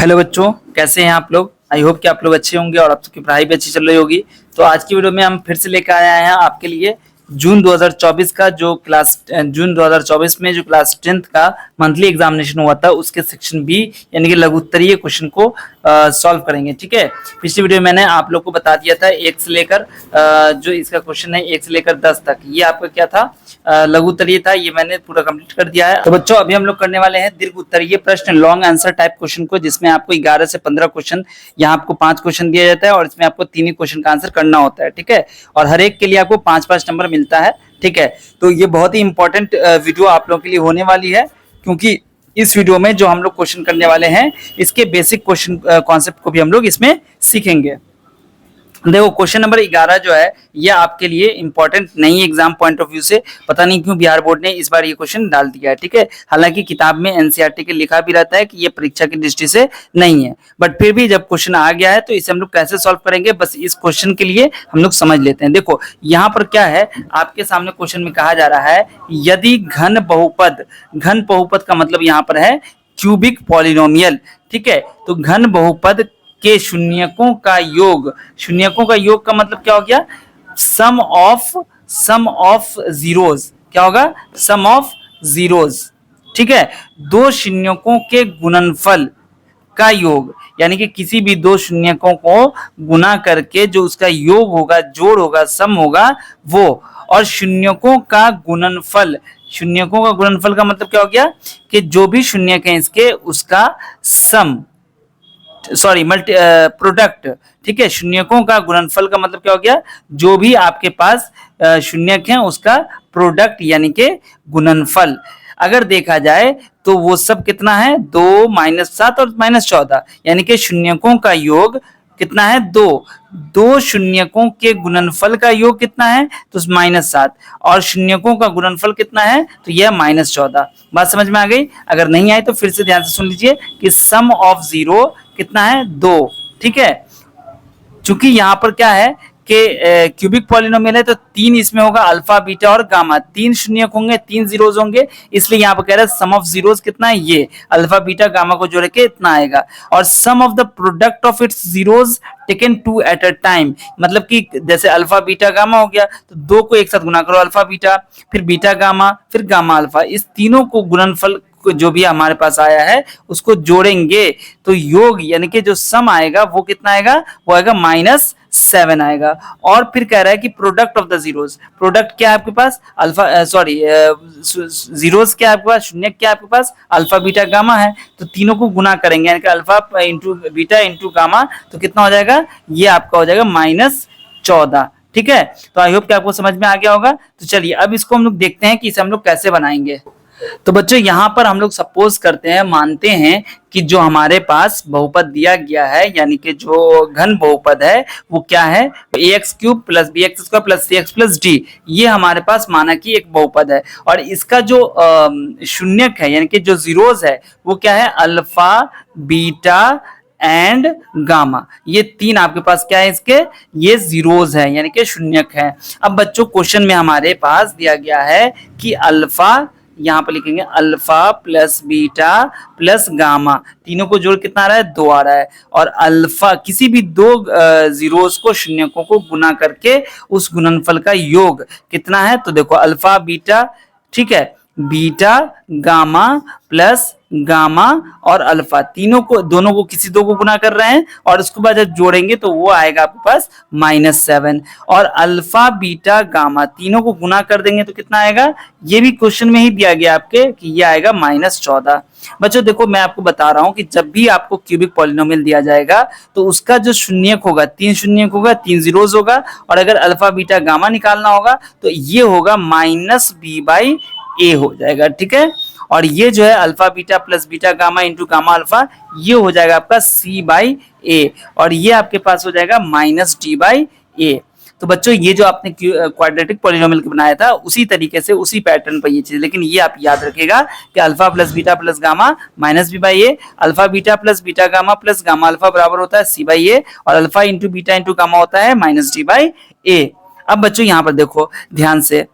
Hello बच्चों, कैसे हैं आप लोग। आई होप कि आप लोग अच्छे होंगे और आप सबकी पढ़ाई भी अच्छी चल रही होगी। तो आज की वीडियो में हम फिर से लेकर आए हैं आपके लिए जून 2024 का जो जून 2024 में जो क्लास 10th का मंथली एग्जामिनेशन हुआ था उसके सेक्शन बी यानी कि लघु उत्तरीय क्वेश्चन को सॉल्व करेंगे। ठीक है, पिछली वीडियो में मैंने आप लोग को बता दिया था 1 से लेकर जो इसका क्वेश्चन है 1 से लेकर 10 तक, ये आपका क्या था, लघु उत्तरीय था। ये मैंने पूरा कंप्लीट कर दिया है। तो बच्चों अभी हम लोग करने वाले हैं दीर्घ उत्तरीय प्रश्न, लॉन्ग आंसर टाइप क्वेश्चन को, जिसमें आपको 11 से 15 क्वेश्चन, यहाँ आपको 5 क्वेश्चन दिया जाता है और इसमें आपको 3 ही क्वेश्चन का आंसर करना होता है। ठीक है, और हर एक के लिए आपको 5-5 नंबर मिलता है। ठीक है, तो ये बहुत ही इंपॉर्टेंट वीडियो आप लोगों के लिए होने वाली है, क्योंकि इस वीडियो में जो हम लोग क्वेश्चन करने वाले हैं इसके बेसिक क्वेश्चन कॉन्सेप्ट को भी हम लोग इसमें सीखेंगे। देखो क्वेश्चन नंबर 11 जो है ये आपके लिए इंपॉर्टेंट नहीं, एग्जाम पॉइंट ऑफ व्यू से पता नहीं क्यों बिहार बोर्ड ने इस बार ये क्वेश्चन डाल दिया है। ठीक है, हालांकि किताब में एनसीईआरटी के लिखा भी रहता है कि ये परीक्षा की दृष्टि से नहीं है, बट फिर भी जब क्वेश्चन आ गया है तो इसे हम लोग कैसे सॉल्व करेंगे, बस इस क्वेश्चन के लिए हम लोग समझ लेते हैं। देखो यहाँ पर क्या है, आपके सामने क्वेश्चन में कहा जा रहा है यदि घन बहुपद का मतलब यहाँ पर है क्यूबिक पॉलिनोमियल। ठीक है, तो घन बहुपद के शून्यकों का योग, शून्यकों का योग का मतलब क्या हो गया, सम ऑफ जीरोज, क्या होगा, सम ऑफ जीरोज। ठीक है, दो शून्यकों के गुणनफल का योग, यानी कि किसी भी दो शून्यकों को गुना करके जो उसका योग होगा, जोड़ होगा, सम होगा वो, और शून्यकों का गुणनफल, शून्यकों का गुणनफल का मतलब क्या हो गया कि जो भी शून्यक है इसके उसका सम, सॉरी प्रोडक्ट। ठीक है, शून्यकों का गुणनफल का मतलब क्या हो गया, जो भी आपके पास शून्यक है उसका प्रोडक्ट यानी कि गुणनफल। अगर देखा जाए तो वो सब कितना है, 2, -7 और -14, यानी कि शून्यकों का योग कितना है, 2 शून्यकों के गुणनफल का योग कितना है, तो -7, और शून्यकों का गुणनफल कितना है, तो यह -14। बात समझ में आ गई। अगर नहीं आई तो फिर से ध्यान से सुन लीजिए कि सम ऑफ जीरो कितना है, 2। ठीक है, चूंकि यहाँ पर क्या है कि क्यूबिक पॉलिनोमियल है तो 3 इसमें होगा, अल्फा बीटा और गामा, 3 शून्यक होंगे, 3 जीरोज होंगे, इसलिए यहाँ पर कह रहा है सम ऑफ जीरोज कितना है, ये अल्फा बीटा गामा को जोड़ के इतना आएगा, और sum of the product of its zeros taken 2 at a time, मतलब कि जैसे अल्फा बीटा गामा हो गया तो 2 को एक साथ गुना करो, अल्फा बीटा, फिर बीटा गामा, फिर गामा अल्फा, इस तीनों को गुणनफल जो भी हमारे पास आया है उसको जोड़ेंगे तो योग यानी कि जो सम आएगा वो कितना आएगा, वो आएगा -7 आएगा। और फिर कह रहा है कि product of the zeros, product क्या है आपके पास, अल्फा सॉरी जीरोस क्या है आपके पास, शून्य क्या है आपके पास, अल्फा बीटा गामा है, तो तीनों को गुना करेंगे यानी कि alpha into beta into gamma, तो कितना हो जाएगा, ये आपका हो जाएगा -14। ठीक है, तो आई होप कि आपको समझ में आ गया होगा। तो चलिए अब इसको हम लोग देखते हैं कि इसे हम लोग कैसे बनाएंगे। तो बच्चों यहाँ पर हम लोग सपोज करते हैं, मानते हैं कि जो हमारे पास बहुपद दिया गया है यानी कि जो घन बहुपद है वो क्या है, ax³ + bx² + cx + d, ये हमारे पास माना कि एक बहुपद है, और इसका जो शून्यक है यानी कि जो जीरोज है वो क्या है, अल्फा बीटा एंड गामा, ये 3 आपके पास क्या है, इसके ये जीरोज है यानी कि शून्यक है। अब बच्चों क्वेश्चन में हमारे पास दिया गया है कि अल्फा, यहाँ पर लिखेंगे अल्फा + बीटा + गामा, तीनों को जोड़ कितना आ रहा है, 2 आ रहा है, और अल्फा किसी भी दो जीरोस को, शून्यकों को गुना करके उस गुणनफल का योग कितना है, तो देखो अल्फा बीटा, ठीक है, बीटा गामा प्लस गामा और अल्फा, तीनों को, दोनों को किसी दो को गुना कर रहे हैं और उसके बाद जब जोड़ेंगे तो वो आएगा आपके पास -7, और अल्फा बीटा गामा तीनों को गुना कर देंगे तो कितना आएगा, ये भी क्वेश्चन में ही दिया गया आपके कि ये आएगा -14। बच्चों देखो मैं आपको बता रहा हूं कि जब भी आपको क्यूबिक पॉलिनोमियल दिया जाएगा तो उसका जो शून्यक होगा, 3 शून्यक होगा, 3 जीरोज होगा, और अगर अल्फा बीटा गामा निकालना होगा तो ये होगा -b/a हो जाएगा। ठीक है, और ये जो है alpha beta plus beta gamma into gamma alpha, ये हो जाएगा आपका c/a, और ये आपके पास हो जाएगा -d/a। तो बच्चों ये जो आपने क्वाड्रेटिक पॉलिनोमियल बनाया था उसी तरीके से, उसी पैटर्न पर ये चीज, लेकिन ये आप याद रखिएगा कि alpha plus beta plus gamma -b/a, alpha beta plus beta gamma plus gamma alpha बराबर होता है c/a, और alpha into beta into gamma होता है -d/a। अब बच्चों यहाँ पर देखो ध्यान से,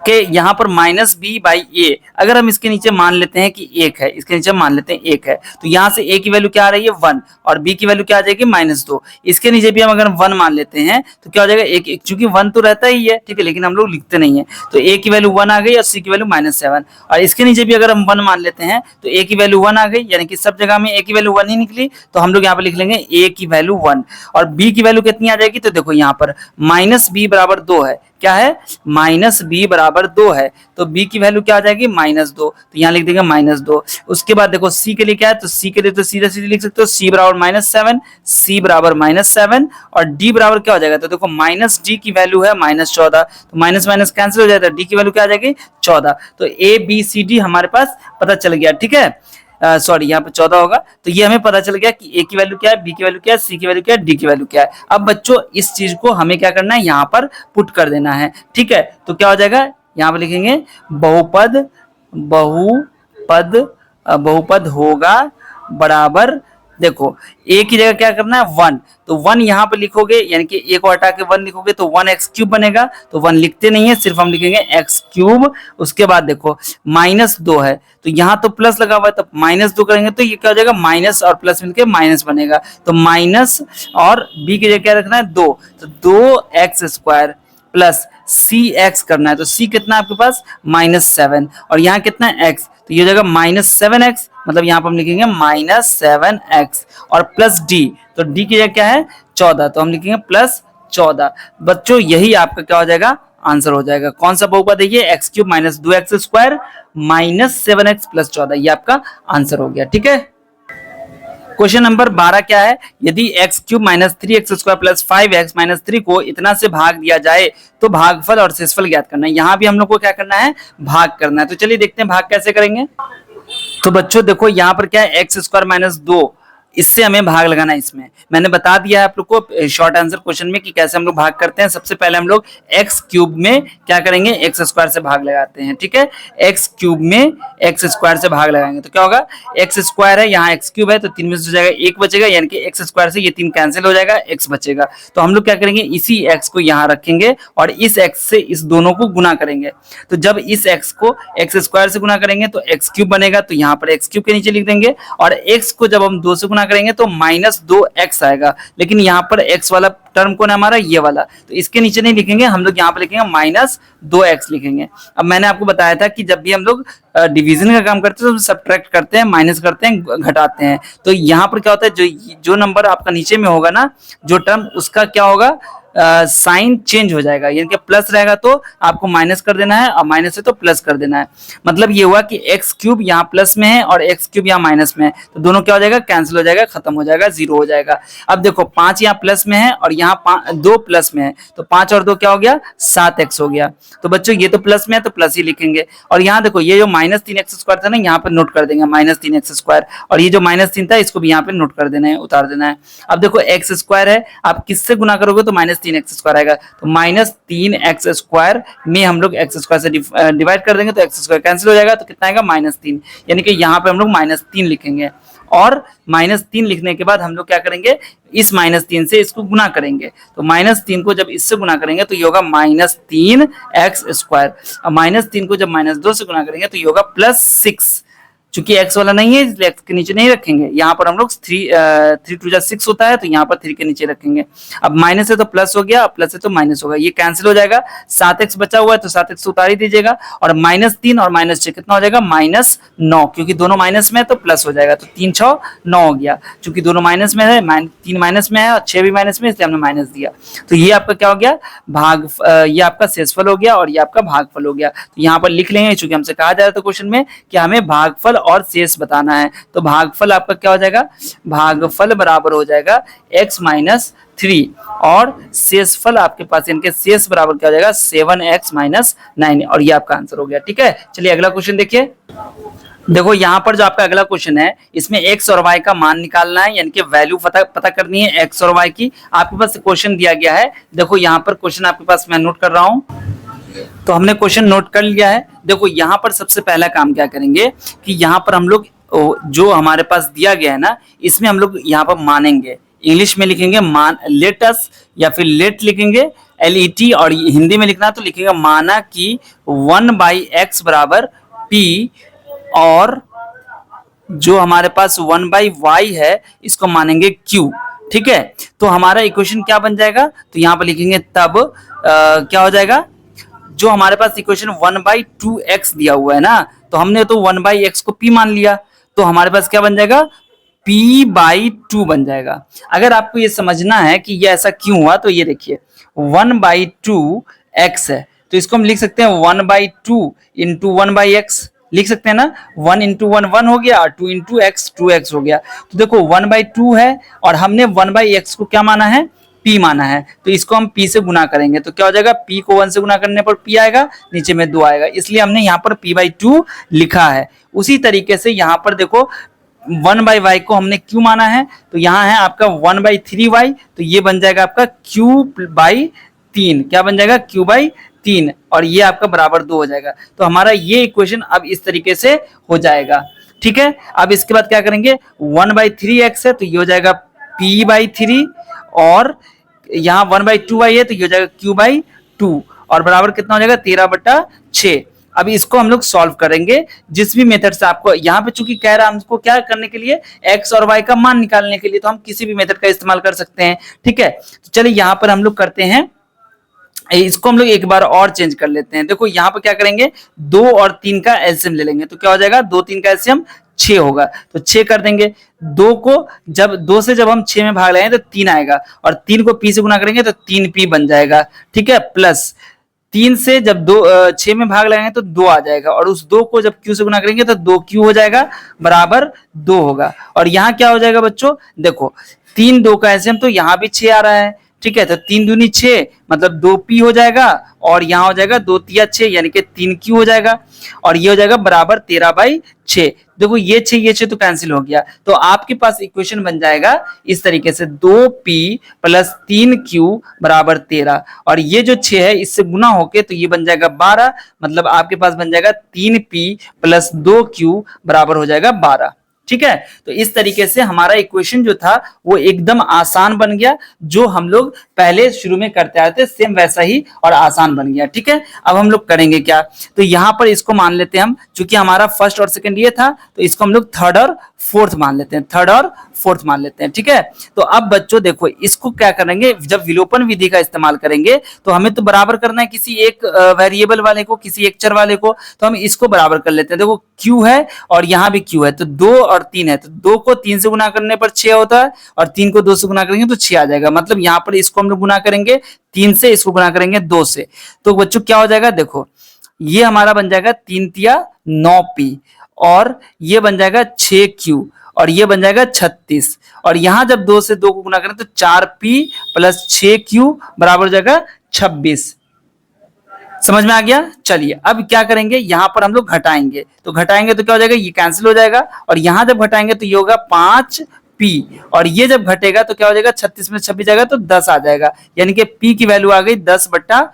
कि यहाँ पर माइनस बी बाई ए, अगर हम इसके नीचे मान लेते हैं कि एक है, इसके नीचे मान लेते हैं एक है, तो यहाँ से ए की वैल्यू क्या आ रही है 1 और बी की वैल्यू क्या आ जाएगी -2। इसके नीचे भी हम अगर 1 मान लेते हैं तो क्या हो जाएगा, एक चूंकि 1 तो रहता ही है, ठीक है, लेकिन हम लोग लिखते नहीं है, तो ए की वैल्यू 1 आ गई और सी की वैल्यू -7। और इसके नीचे भी अगर हम 1 मान लेते हैं तो ए की वैल्यू 1 आ गई, यानी कि सब जगह में ए की वैल्यू 1 ही निकली, तो हम लोग यहाँ पर लिख लेंगे ए की वैल्यू 1 और बी की वैल्यू कितनी आ जाएगी, तो देखो यहाँ पर -b बराबर 2 है, क्या है, -b बराबर 2 है, तो b की वैल्यू क्या आ जाएगी -2, तो यहाँ लिख देंगे -2। उसके बाद देखो c के लिए क्या है, तो c के लिए तो सीधे सीधे लिख सकते हो, c बराबर -7, c बराबर -7 और d बराबर क्या हो जाएगा, तो देखो -d की वैल्यू है -14, तो माइनस माइनस कैंसिल हो जाता है, d की वैल्यू क्या आ जाएगी 14। तो a b c d हमारे पास पता चल गया, ठीक है, सॉरी यहाँ पे 14 होगा, तो ये हमें पता चल गया कि ए की वैल्यू क्या है, बी की वैल्यू क्या है, सी की वैल्यू क्या है, डी की वैल्यू क्या है। अब बच्चों इस चीज को हमें क्या करना है, यहाँ पर पुट कर देना है, ठीक है, तो क्या हो जाएगा, यहाँ पर लिखेंगे बहुपद बहुपद बहुपद होगा बराबर, देखो ए की जगह क्या करना है 1, तो 1 यहाँ पे लिखोगे, यानी कि ए को हटा के 1 लिखोगे तो 1x³ बनेगा, तो 1 लिखते नहीं है, सिर्फ हम लिखेंगे x³। उसके बाद देखो -2 है, तो यहाँ तो प्लस लगा हुआ है, तो -2 करेंगे तो ये क्या हो जाएगा, माइनस और प्लस मिलके माइनस बनेगा, तो माइनस और b की जगह क्या रखना है 2, तो 2x² प्लस cx करना है, तो c कितना है आपके पास -7 और यहाँ कितना है x, तो ये हो जाएगा -7x, मतलब यहाँ पर हम लिखेंगे -7x और प्लस d, तो d की जगह क्या है 14, तो हम लिखेंगे +14। बच्चों यही आपका क्या हो जाएगा, आंसर हो जाएगा। कौन सा बहुपद है ये, x³ -2x² -7x + 14, ये आपका आंसर हो गया, ठीक है। क्वेश्चन नंबर 12 क्या है, यदि x³ -3x² + 5x - 3 को इतना से भाग दिया जाए तो भागफल और शेषफल ज्ञात करना है। यहाँ भी हम लोग को क्या करना है, भाग करना है, तो चलिए देखते हैं भाग कैसे करेंगे। तो बच्चों देखो यहाँ पर क्या है, x² - 2, इससे हमें भाग लगाना है। इसमें मैंने बता दिया है आप लोग को शॉर्ट आंसर क्वेश्चन में कि कैसे हम लोग भाग करते हैं। सबसे पहले हम लोग x³ में क्या करेंगे, x² से भाग लगाते हैं, ठीक है, x³ में x² से भाग लगाएंगे तो क्या होगा, x² है, यहाँ x³ है, तो 3 में से जाएगा 1 बचेगा, यानी कि x² से ये 3 कैंसिल हो जाएगा, x बचेगा। तो हम लोग क्या करेंगे, इसी x को यहाँ रखेंगे और इस x से इस दोनों को गुना करेंगे, तो जब इस x को x² से गुना करेंगे तो x³ बनेगा, तो यहाँ पर x³ के नीचे लिख देंगे और x को जब हम 2 से गुना करेंगे तो -2x आएगा, लेकिन यहाँ पर x वाला टर्म कौन है हमारा, ये वाला, तो इसके नीचे नहीं लिखेंगे, हम लोग यहाँ पर लिखेंगे -2x लिखेंगे। अब मैंने आपको बताया था कि जब भी हम लोग डिवीजन का काम करते हैं तो सब्ट्रैक्ट करते हैं, माइनस करते हैं, घटाते हैं, तो यहाँ पर क्या होता है, जो नंबर आपका नीचे में होगा ना, जो टर्म, उसका क्या होगा, साइन चेंज हो जाएगा, यानी कि प्लस रहेगा तो आपको माइनस कर देना है और माइनस है तो प्लस कर देना है। मतलब ये हुआ कि x³ यहाँ प्लस में है और x³ यहाँ माइनस में है, तो दोनों क्या हो जाएगा, कैंसिल हो जाएगा, खत्म हो जाएगा, 0 हो जाएगा। अब देखो 5 यहाँ प्लस में है और यहाँ 2 प्लस में है, तो 5 और 2 क्या हो गया, 7x हो गया। तो बच्चों ये तो प्लस में है तो प्लस ही लिखेंगे, और यहाँ देखो ये जो -3x² था ना, यहाँ पर नोट कर देंगे -3x², और ये जो -3 था इसको भी यहाँ पे नोट कर देना है, उतार देना है। अब देखो x² है, आप किससे गुना करोगे तो -3x² आएगा, तो -3x² में हम लोग x² से डिवाइड कर देंगे तो x² कैंसिल हो जाएगा, तो कितना आएगा -3, यानी कि यहाँ पे हम लोग -3 लिखेंगे, और -3 लिखने के बाद हम लोग क्या करेंगे, इस -3 से इसको गुना करेंगे, तो -3 को जब इससे गुना करेंगे तो ये होगा -3x², और -3 को जब -2 से गुना करेंगे तो ये होगा +6। चूंकि x वाला नहीं है इसलिए x के नीचे नहीं रखेंगे, यहाँ पर हम लोग 3 2 जा 6 होता है, तो यहाँ पर 3 के नीचे रखेंगे। अब माइनस है तो प्लस हो गया, प्लस है तो माइनस होगा, ये कैंसिल हो जाएगा, 7x बचा हुआ है तो 7x उतार ही दीजिएगा, और -3 और -6 कितना हो जाएगा, -9, क्योंकि दोनों माइनस में है तो प्लस हो जाएगा, तो 3 6 9 हो गया। चूंकि दोनों माइनस में है, 3 माइनस में है और 6 भी माइनस में, इसलिए हमने माइनस दिया। तो ये आपका क्या हो गया, ये आपका शेषफल हो गया और ये आपका भागफल हो गया। तो यहाँ पर लिख लेंगे, चूंकि हमसे कहा जा रहा था क्वेश्चन में कि हमें भागफल और शेष बताना है, तो भागफल आपका क्या हो जाएगा, भागफल बराबर हो जाएगा x - 3 और शेषफल आपके पास, इनके शेष बराबर क्या हो जाएगा, 7x - 9, और ये आपका आंसर हो गया, ठीक है। चलिए अगला क्वेश्चन देखिए। देखो यहाँ पर जो आपका अगला क्वेश्चन है, इसमें x और y का मान निकालना है, यानी कि वैल्यू पता करनी है x और y की। आपके पास क्वेश्चन दिया गया है, देखो यहाँ पर क्वेश्चन आपके पास मैं नोट कर रहा हूँ, तो हमने क्वेश्चन नोट कर लिया है। देखो यहाँ पर सबसे पहला काम क्या करेंगे कि यहाँ पर हम लोग जो हमारे पास दिया गया है ना, इसमें हम लोग यहाँ पर मानेंगे, इंग्लिश में लिखेंगे मान, लेट अस या फिर लेट लिखेंगे, LET, और हिंदी में लिखना तो लिखेगा माना कि 1/x बराबर p, और जो हमारे पास 1/y है इसको मानेंगे q। ठीक है, तो हमारा इक्वेशन क्या बन जाएगा, तो यहाँ पर लिखेंगे तब क्या हो जाएगा, जो हमारे पास इक्वेशन 1/2x दिया हुआ है ना, तो हमने तो 1/x को p मान लिया, तो हमारे पास क्या बन जाएगा, p/2 बन जाएगा। अगर आपको ये समझना है कि ये ऐसा क्यों हुआ, तो ये देखिए 1/2x है, तो इसको हम लिख सकते हैं 1/2 इंटू 1/x, लिख सकते हैं ना, 1 इंटू 1 1 हो गया, और 2 इंटू एक्स 2x हो गया। तो देखो 1/2 है और हमने 1/x को क्या माना है, p माना है, तो इसको हम p से गुना करेंगे तो क्या हो जाएगा, p को 1 से गुना करने पर p आएगा, नीचे में 2 आएगा, इसलिए हमने यहाँ पर p/2 लिखा है। उसी तरीके से यहाँ पर देखो 1/y को हमने q माना है, तो यहाँ है आपका 1/3y, तो ये बन जाएगा आपका q/3, क्या बन जाएगा, q/3, और ये आपका बराबर 2 हो जाएगा। तो हमारा ये इक्वेशन अब इस तरीके से हो जाएगा। ठीक है, अब इसके बाद क्या करेंगे, 1/3x है तो ये हो जाएगा p/3, और यहाँ 1/2y है तो ये हो जाएगा q/2, और बराबर कितना हो जाएगा, 13/6। अभी इसको हम लोग सॉल्व करेंगे जिस भी मेथड से, आपको यहाँ पे चूंकि कह रहा है हमको क्या करने के लिए, x और y का मान निकालने के लिए, तो हम किसी भी मेथड का इस्तेमाल कर सकते हैं। ठीक है, तो चलिए यहाँ पर हम लोग करते हैं, इसको हम लोग एक बार और चेंज कर लेते हैं। देखो यहाँ पर क्या करेंगे, 2 और 3 का एलसीएम ले लेंगे, तो क्या हो जाएगा, 2 3 का एलसीएम 6 होगा, तो 6 कर देंगे। 2 को जब 2 से जब हम 6 में भाग लगाएंगे तो 3 आएगा, और 3 को p से गुना करेंगे तो 3p बन जाएगा। ठीक है, प्लस 3 से जब 6 में भाग लगाएंगे तो 2 आ जाएगा, और उस 2 को जब q से गुना करेंगे तो 2q हो जाएगा, बराबर 2 होगा। और यहाँ क्या हो जाएगा बच्चों, देखो 3 2 का एलसीएम, तो यहाँ भी 6 आ रहा है। ठीक है, तो 3 दूनी 6 मतलब 2p हो जाएगा, और यहाँ हो जाएगा 2 तिया 6 यानी कि 3q हो जाएगा, और ये हो जाएगा बराबर 13/6। देखो ये 6 तो कैंसिल हो गया, तो आपके पास इक्वेशन बन जाएगा इस तरीके से, 2p प्लस 3q बराबर 13, और ये जो 6 है इससे गुना होके तो ये बन जाएगा 12, मतलब आपके पास बन जाएगा 3p प्लस 2q बराबर हो जाएगा 12। ठीक है, तो इस तरीके से हमारा इक्वेशन जो था वो एकदम आसान बन गया, जो हम लोग पहले शुरू में करते आए थे सेम वैसा ही और आसान बन गया। ठीक है, अब हम लोग करेंगे क्या, तो यहाँ पर इसको मान लेते हैं हम, चूंकि हमारा फर्स्ट और सेकंड ये था तो इसको हम लोग थर्ड और फोर्थ मान लेते हैं, थर्ड और फोर्थ मान लेते हैं। ठीक है, तो अब बच्चों देखो इसको क्या करेंगे, जब विलोपन विधि का इस्तेमाल करेंगे तो हमें तो बराबर करना है किसी एक वेरिएबल वाले को, किसी एक चर वाले को, तो हम इसको बराबर कर लेते हैं। देखो q है और यहाँ भी q है, तो 2 और 3 है, तो 2 को 3 से गुना करने पर 6 होता है, और 3 को 2 से गुना करेंगे तो 6 आ जाएगा, मतलब यहाँ पर इसको हम लोग गुना करेंगे 3 से, इसको गुना करेंगे 2 से, तो बच्चों क्या हो जाएगा, देखो ये हमारा बन जाएगा 3 तिया 9p, और ये बन जाएगा 6q, और ये बन जाएगा 36, और यहां जब 2 से 2 को गुना करें तो 4p प्लस 6q बराबर हो जाएगा 26। समझ में आ गया। चलिए अब क्या करेंगे, यहां पर हम लोग घटाएंगे, तो घटाएंगे तो क्या हो जाएगा, ये कैंसिल हो जाएगा, और यहां जब घटाएंगे तो ये होगा 5p, और ये जब घटेगा तो क्या हो जाएगा, 36 में 26 जाएगा तो 10 आ जाएगा, यानी कि p की वैल्यू आ गई 10/5,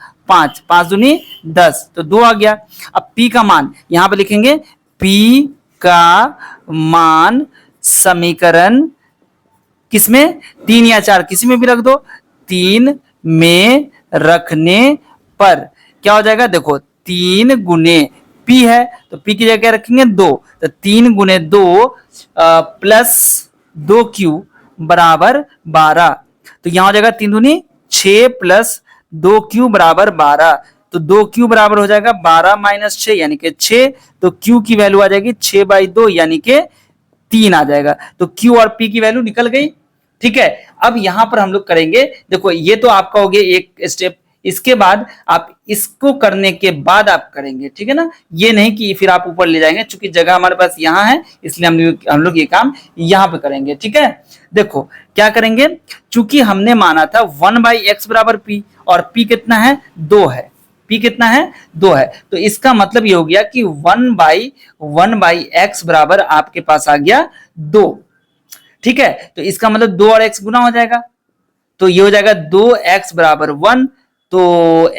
5 दूनी 10, तो 2 आ गया। अब p का मान यहां पर लिखेंगे, p का मान समीकरण किसमें, 3 या 4 किसी में भी रख दो, 3 में रखने पर क्या हो जाएगा, देखो 3 गुने p है तो p की जगह क्या रखेंगे 2, तो 3 गुने 2 प्लस 2q बराबर 12, तो यहां हो जाएगा 3 दूनी 6 प्लस 2q बराबर 12, तो 2q बराबर हो जाएगा 12 माइनस 6 यानी कि 6, तो q की वैल्यू आ जाएगी 6/2 यानी कि 3 आ जाएगा, तो q और p की वैल्यू निकल गई। ठीक है, अब यहां पर हम लोग करेंगे, देखो ये तो आपका हो गया एक स्टेप, इसके बाद आप इसको करने के बाद आप करेंगे, ठीक है ना, ये नहीं कि फिर आप ऊपर ले जाएंगे, चूंकि जगह हमारे पास यहाँ है इसलिए हम लोग ये काम यहाँ पे करेंगे। ठीक है, देखो क्या करेंगे, चूंकि हमने माना था 1/x बराबर p, और p कितना है 2 है, p कितना है 2 है, तो इसका मतलब ये हो गया कि 1/x बराबर आपके पास आ गया 2। ठीक है, तो इसका मतलब 2 और x गुना हो जाएगा, तो ये हो जाएगा 2x बराबर 1, तो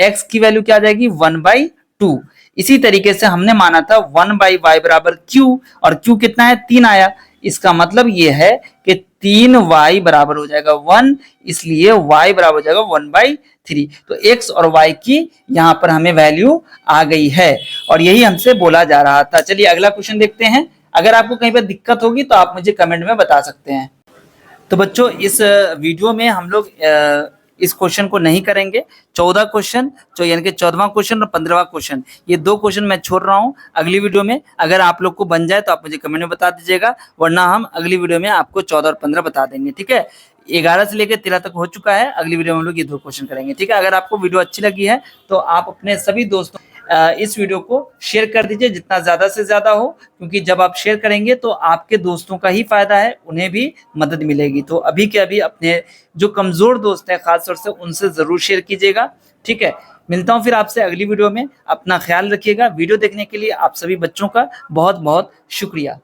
x की वैल्यू क्या आ जाएगी 1/2। इसी तरीके से हमने माना था 1/y बराबर q, और q कितना है 3 आया, इसका मतलब ये है कि 3y बराबर हो जाएगा 1, इसलिए y बराबर हो जाएगा 3। तो x और y की यहाँ पर हमें वैल्यू आ गई है और यही हमसे बोला जा रहा था। चलिए अगला क्वेश्चन देखते हैं। अगर आपको कहीं पर दिक्कत होगी तो आप मुझे कमेंट में बता सकते हैं। तो बच्चों इस वीडियो में हम लोग इस क्वेश्चन को नहीं करेंगे। 14 क्वेश्चन जो यानी कि 14वां क्वेश्चन और 15वां क्वेश्चन, ये 2 क्वेश्चन मैं छोड़ रहा हूँ अगली वीडियो में। अगर आप लोग को बन जाए तो आप मुझे कमेंट में बता दीजिएगा, वरना हम अगली वीडियो में आपको 14 और 15 बता देंगे। ठीक है, 11 से लेकर 13 तक हो चुका है। अगली वीडियो में हम लोग ये 2 क्वेश्चन करेंगे। ठीक है, अगर आपको वीडियो अच्छी लगी है तो आप अपने सभी दोस्तों इस वीडियो को शेयर कर दीजिए जितना ज्यादा से ज्यादा हो, क्योंकि जब आप शेयर करेंगे तो आपके दोस्तों का ही फायदा है, उन्हें भी मदद मिलेगी। तो अभी के अभी अपने जो कमजोर दोस्त हैं खासतौर से उनसे जरूर शेयर कीजिएगा। ठीक है, मिलता हूं फिर आपसे अगली वीडियो में। अपना ख्याल रखिएगा। वीडियो देखने के लिए आप सभी बच्चों का बहुत बहुत शुक्रिया।